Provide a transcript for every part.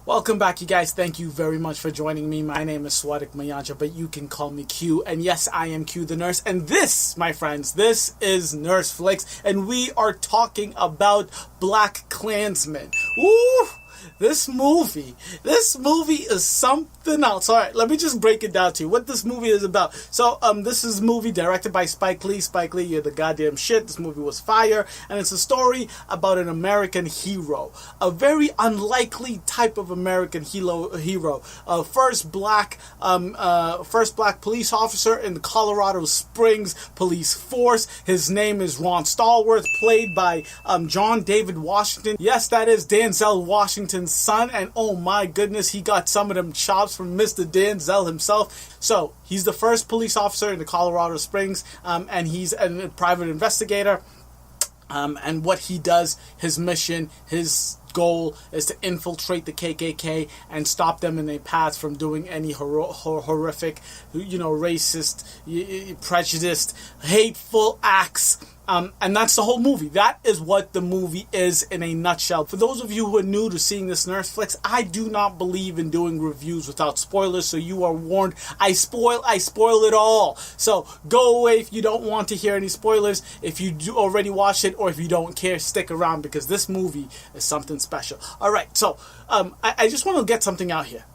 Welcome back, you guys. Thank you very much for joining me. My name is Swadik Mayanja, but you can call me Q. And yes, I am Q the Nurse. And this, my friends, this is Nurseflix. And we are talking about BlacKkKlansman. Woo! This movie is something else. All right, let me just break it down to you. What this movie is about. So, this is a movie directed by Spike Lee. Spike Lee, you're the goddamn shit. This movie was fire. And it's a story about an American hero. A very unlikely type of American hero. First black police officer in the Colorado Springs police force. His name is Ron Stallworth, played by John David Washington. Yes, that is Denzel Washington's son, and oh my goodness, he got some of them chops from Mr. Denzel himself. So he's the first police officer in the Colorado Springs, and he's a private investigator. And what he does, his mission, his goal is to infiltrate the KKK and stop them in their paths from doing any horrific, racist, prejudiced, hateful acts. And that's the whole movie. That is what the movie is in a nutshell. For those of you who are new to seeing this Nurseflix, I do not believe in doing reviews without spoilers, so you are warned. I spoil it all. So go away if you don't want to hear any spoilers. If you do already watched it, or if you don't care, stick around, because this movie is something special. All right, so I just want to get something out here.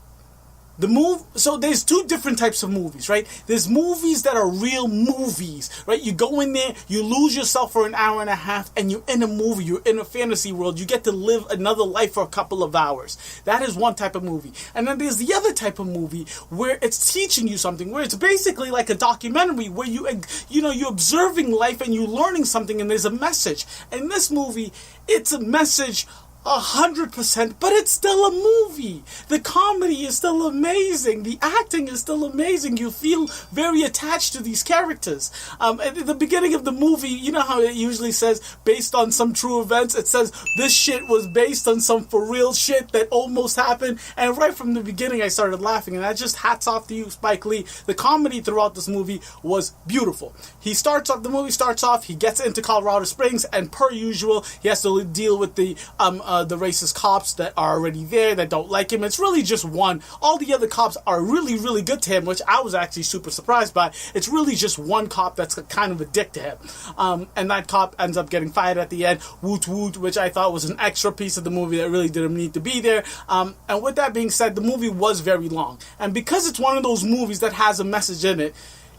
So there's two different types of movies, right? There's movies that are real movies, right? You go in there, you lose yourself for an hour and a half, and you're in a movie, you're in a fantasy world, you get to live another life for a couple of hours. That is one type of movie. And then there's the other type of movie where it's teaching you something, where it's basically like a documentary, where you're observing life and you're learning something, and there's a message. In this movie, it's a message 100%, but it's still a movie. The comedy is still amazing. The acting is still amazing. You feel very attached to these characters. At the beginning of the movie, you know how it usually says, based on some true events? It says, this shit was based on some for real shit that almost happened. And right from the beginning, I started laughing. And that just hats off to you, Spike Lee. The comedy throughout this movie was beautiful. The movie starts off, he gets into Colorado Springs, and per usual, he has to deal with the racist cops that are already there that don't like him. It's really just one. All the other cops are really, really good to him, which I was actually super surprised by. It's really just one cop that's kind of a dick to him. And that cop ends up getting fired at the end, woot woot, which I thought was an extra piece of the movie that really didn't need to be there. And with that being said, the movie was very long. And because it's one of those movies that has a message in it,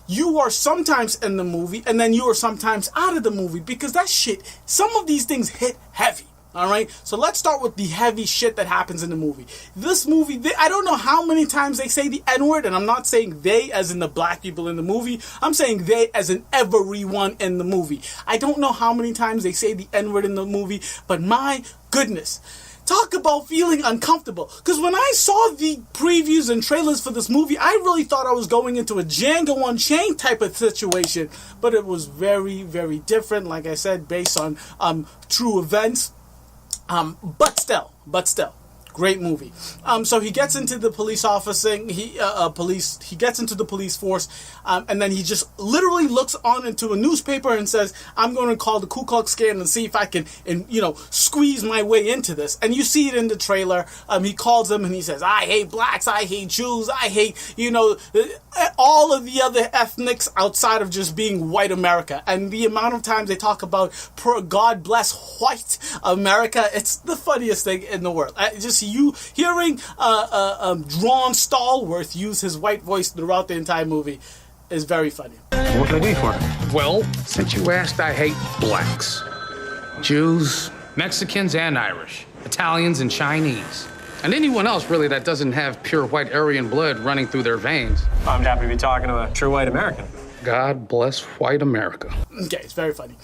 you are sometimes in the movie and then you are sometimes out of the movie, because that shit, some of these things hit heavy. Alright, so let's start with the heavy shit that happens in the movie. This movie, I don't know how many times they say the N-word, and I'm not saying they as in the black people in the movie. I'm saying they as in everyone in the movie. I don't know how many times they say the N-word in the movie, but my goodness. Talk about feeling uncomfortable. Because when I saw the previews and trailers for this movie, I really thought I was going into a Django Unchained type of situation. But it was very, very different, like I said, based on true events. But still, great movie. So he gets into the police officing. He gets into the police force, and then he just literally looks on into a newspaper and says, "I'm going to call the Ku Klux Klan and see if I can, squeeze my way into this." And you see it in the trailer. He calls them and he says, "I hate blacks. I hate Jews. I hate, all of the other ethnics outside of just being white America." And the amount of times they talk about God bless white America, it's the funniest thing in the world. You hearing Ron Stallworth use his white voice throughout the entire movie is very funny. What can I do for him? Well, since you asked, I hate blacks, Jews, Mexicans, and Irish, Italians, and Chinese. And anyone else, really, that doesn't have pure white Aryan blood running through their veins. I'm happy to be talking to a true white American. God bless white America. Okay, it's very funny.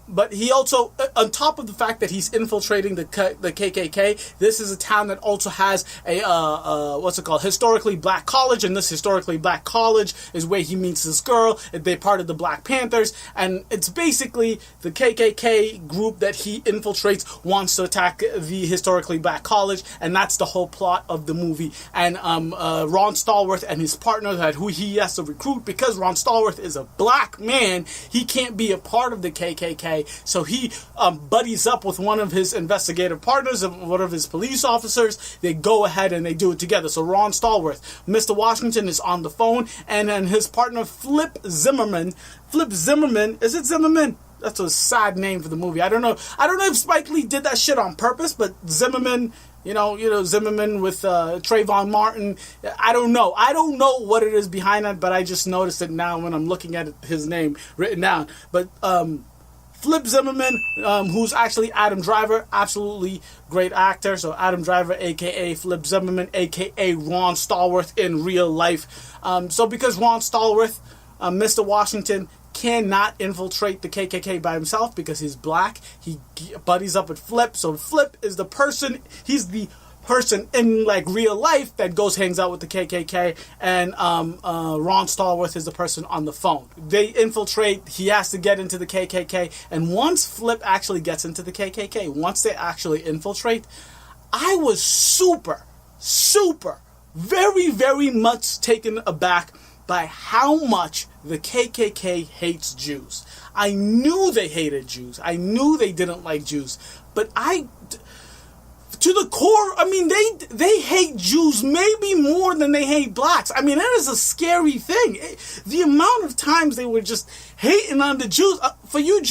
But he also, on top of the fact that he's infiltrating the KKK, this is a town that also has a, historically black college, and this historically black college is where he meets this girl. They're part of the Black Panthers, and it's basically the KKK group that he infiltrates wants to attack the historically black college, and that's the whole plot of the movie. And Ron Stallworth and his partner, who he has to recruit, because Ron Stallworth is a black man, he can't can't be a part of the KKK, so he buddies up with one of his investigative partners and one of his police officers. They go ahead and they do it together. So Ron Stallworth, Mr. Washington, is on the phone, and then his partner Flip Zimmerman, is it Zimmerman? That's a sad name for the movie. I don't know if Spike Lee did that shit on purpose, but Zimmerman, you know, Zimmerman with Trayvon Martin. I don't know what it is behind that, but I just noticed it now when I'm looking at his name written down. But Flip Zimmerman, who's actually Adam Driver, absolutely great actor. So Adam Driver, a.k.a. Flip Zimmerman, a.k.a. Ron Stallworth in real life. So because Ron Stallworth, Mr. Washington, cannot infiltrate the KKK by himself because he's black, he buddies up with Flip. So Flip is the person, he's the person in like real life that hangs out with the KKK, and Ron Stallworth is the person on the phone. They infiltrate, he has to get into the KKK, and once Flip actually gets into the KKK, once they actually infiltrate, I was super, very, very much taken aback by how much the KKK hates Jews. I knew they hated Jews. I knew they didn't like Jews. But to the core, I mean, they hate Jews maybe more than they hate blacks. I mean, that is a scary thing. The amount of times they were just hating on the Jews. For you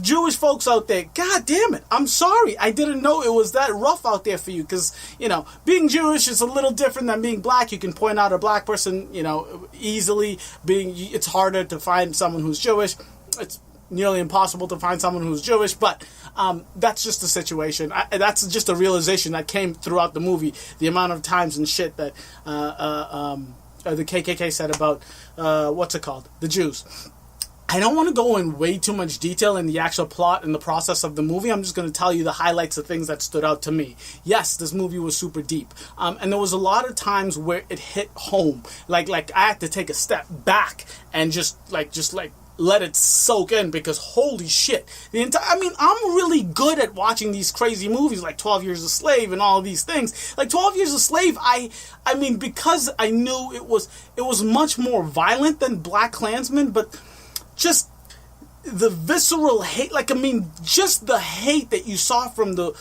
Jewish folks out there, God damn it, I'm sorry. I didn't know it was that rough out there for you. Because, you know, being Jewish is a little different than being black. You can point out a black person, you know, easily. It's harder to find someone who's Jewish. It's nearly impossible to find someone who's Jewish, but that's just the situation. That's just a realization that came throughout the movie. The amount of times and shit that the KKK said about the Jews. I don't want to go in way too much detail in the actual plot and the process of the movie. I'm just going to tell you the highlights of things that stood out to me. Yes, this movie was super deep. And there was a lot of times where it hit home. Like I had to take a step back and just let it soak in, because holy shit. I'm really good at watching these crazy movies like 12 Years a Slave and all of these things. Like 12 Years a Slave, I mean, because I knew it was much more violent than BlacKkKlansman, but just the visceral hate, just the hate that you saw from the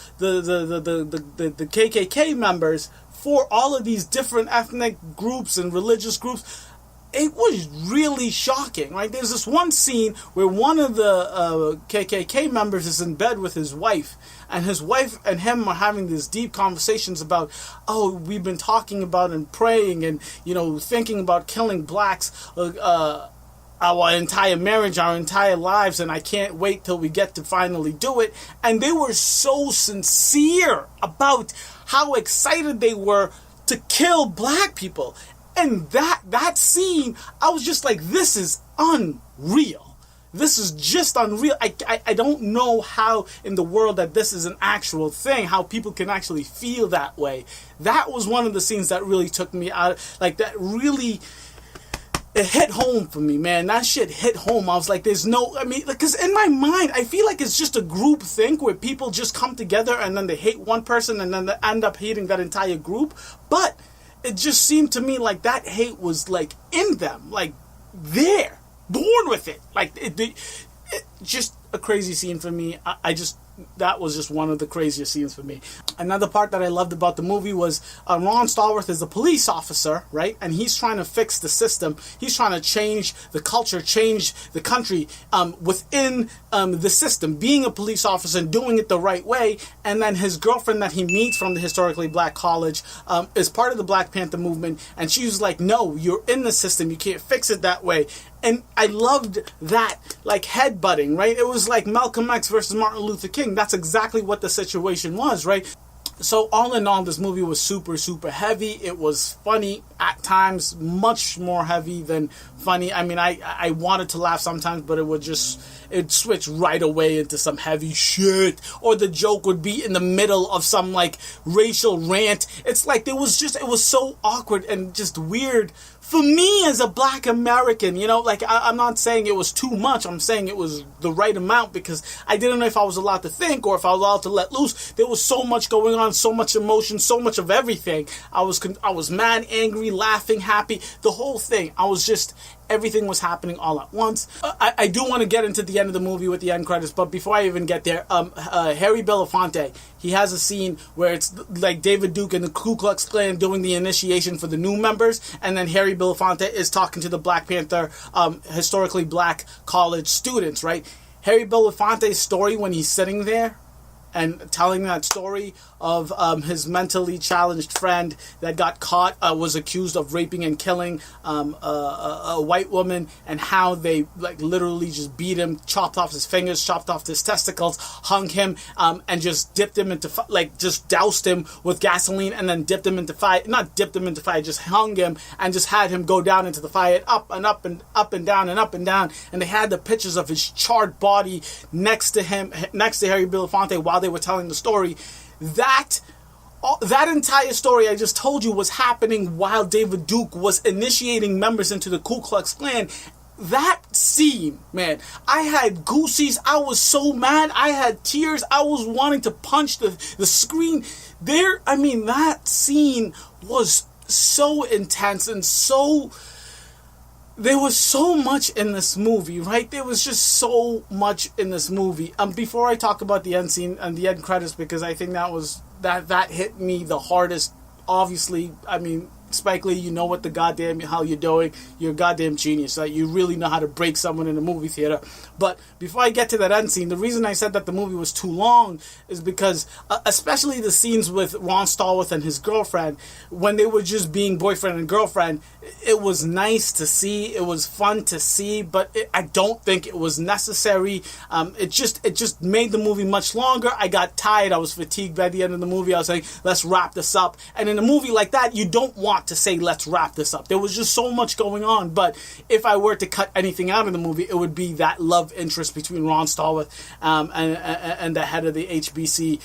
KKK members for all of these different ethnic groups and religious groups. It was really shocking, right? There's this one scene where one of the KKK members is in bed with his wife, and his wife and him are having these deep conversations about, we've been talking about and praying and, you know, thinking about killing blacks our entire marriage, our entire lives, and I can't wait till we get to finally do it. And they were so sincere about how excited they were to kill black people. And that scene, I was just like, this is unreal. This is just unreal. I don't know how in the world that this is an actual thing, how people can actually feel that way. That was one of the scenes that really took me out. Like, that really, it hit home for me, man. That shit hit home. I was like, because in my mind, I feel like it's just a group think where people just come together and then they hate one person and then they end up hating that entire group. But it just seemed to me like that hate was like in them, like there, born with it. Like it just a crazy scene for me. That was just one of the craziest scenes for me. Another part that I loved about the movie was Ron Stallworth is a police officer, right? And he's trying to fix the system. He's trying to change the culture, change the country within the system, being a police officer and doing it the right way. And then his girlfriend that he meets from the historically black college is part of the Black Panther movement. And she was like, no, you're in the system. You can't fix it that way. And I loved that, like, headbutting, right? It was like Malcolm X versus Martin Luther King. That's exactly what the situation was, right? So all in all, this movie was super, super heavy. It was funny at times, much more heavy than funny. I mean, I wanted to laugh sometimes, but it'd switch right away into some heavy shit. Or the joke would be in the middle of some, like, racial rant. It's like, it was so awkward and just weird for me as a black American, you know, like, I'm not saying it was too much. I'm saying it was the right amount, because I didn't know if I was allowed to think or if I was allowed to let loose. There was so much going on on, so much emotion, so much of everything. I was mad, angry, laughing, happy, the whole thing. Everything was happening all at once. I do want to get into the end of the movie with the end credits, but before I even get there, Harry Belafonte, he has a scene where it's like David Duke and the Ku Klux Klan doing the initiation for the new members, and then Harry Belafonte is talking to the Black Panther, historically black college students, right? Harry Belafonte's story when he's sitting there and telling that story of his mentally challenged friend that got caught, was accused of raping and killing a white woman, and how they like literally just beat him, chopped off his fingers, chopped off his testicles, hung him, and just dipped him into just doused him with gasoline, and then dipped him into fire. Not dipped him into fire, just hung him and just had him go down into the fire, up and up and up and down and up and down. And they had the pictures of his charred body next to him, next to Harry Belafonte, while they were telling the story. That entire story I just told you was happening while David Duke was initiating members into the Ku Klux Klan. That scene, man, I had goosies. I was so mad. I had tears. I was wanting to punch the screen there. I mean, that scene was so intense and so... There was so much in this movie, right? There was just so much in this movie. Before I talk about the end scene and the end credits, because I think that hit me the hardest. Obviously, I mean, Spike Lee, you know what the goddamn hell you're doing. You're a goddamn genius. Like, you really know how to break someone in a movie theater. But before I get to that end scene, the reason I said that the movie was too long is because, especially the scenes with Ron Stallworth and his girlfriend, when they were just being boyfriend and girlfriend, it was nice to see. It was fun to see, but I don't think it was necessary. It just made the movie much longer. I got tired. I was fatigued by the end of the movie. I was like, let's wrap this up. And in a movie like that, you don't want to say, let's wrap this up. There was just so much going on. But if I were to cut anything out of the movie, it would be that love interest between Ron Stallworth and the head of the HBC,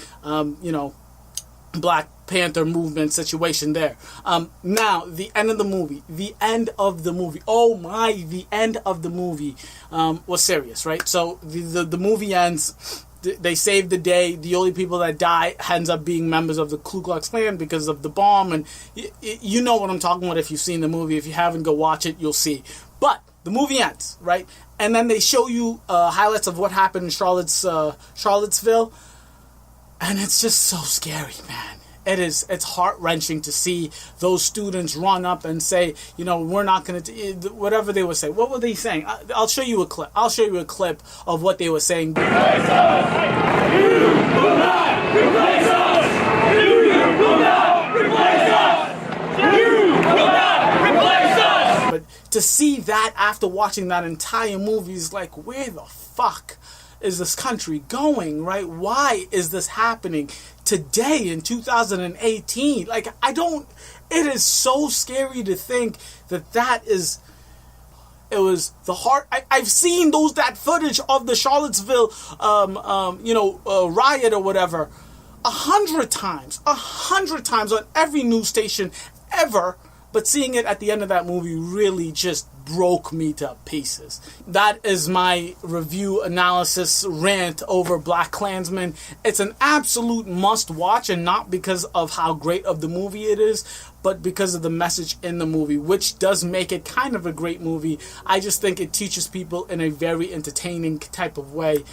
Black Panther movement situation there. Now, the end of the movie. Oh my, the end of the movie was serious, right? So the movie ends. They save the day. The only people that die ends up being members of the Ku Klux Klan because of the bomb. And you know what I'm talking about if you've seen the movie. If you haven't, go watch it. You'll see. But the movie ends, right? And then they show you highlights of what happened in Charlottesville. And it's just so scary, man. It's heart-wrenching to see those students run up and say, we're not going to... Whatever they were saying. What were they saying? I'll show you a clip. I'll show you a clip of what they were saying. Replace us! You will not replace us! You will not replace us! You will not replace us! But to see that after watching that entire movie is like, where the fuck is this country going, right? Why is this happening today in 2018? Like, it is so scary to think that it was the heart. I've seen that footage of the Charlottesville, riot or whatever, 100 times on every news station ever. But seeing it at the end of that movie really just broke me to pieces. That is my review, analysis, rant over BlacKkKlansman. It's an absolute must-watch, and not because of how great of the movie it is, but because of the message in the movie, which does make it kind of a great movie. I just think it teaches people in a very entertaining type of way.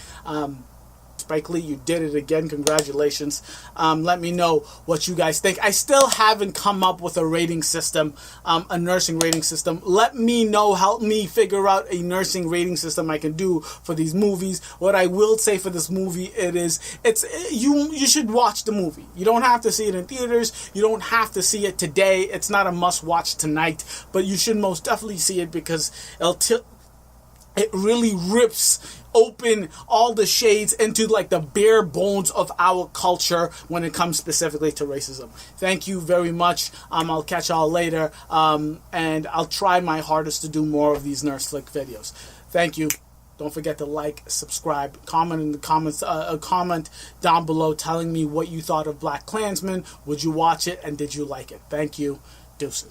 Spike Lee, you did it again. Congratulations. Let me know what you guys think. I still haven't come up with a rating system, a nursing rating system. Let me know. Help me figure out a nursing rating system I can do for these movies. What I will say for this movie, you should watch the movie. You don't have to see it in theaters. You don't have to see it today. It's not a must-watch tonight, but you should most definitely see it because it really rips open all the shades into like the bare bones of our culture when it comes specifically to racism. Thank you very much. I'll catch y'all later. And I'll try my hardest to do more of these Nurseflix videos. Thank you. Don't forget to like, subscribe, comment in the comments, comment down below telling me what you thought of BlacKkKlansman. Would you watch it and did you like it? Thank you. Deuces.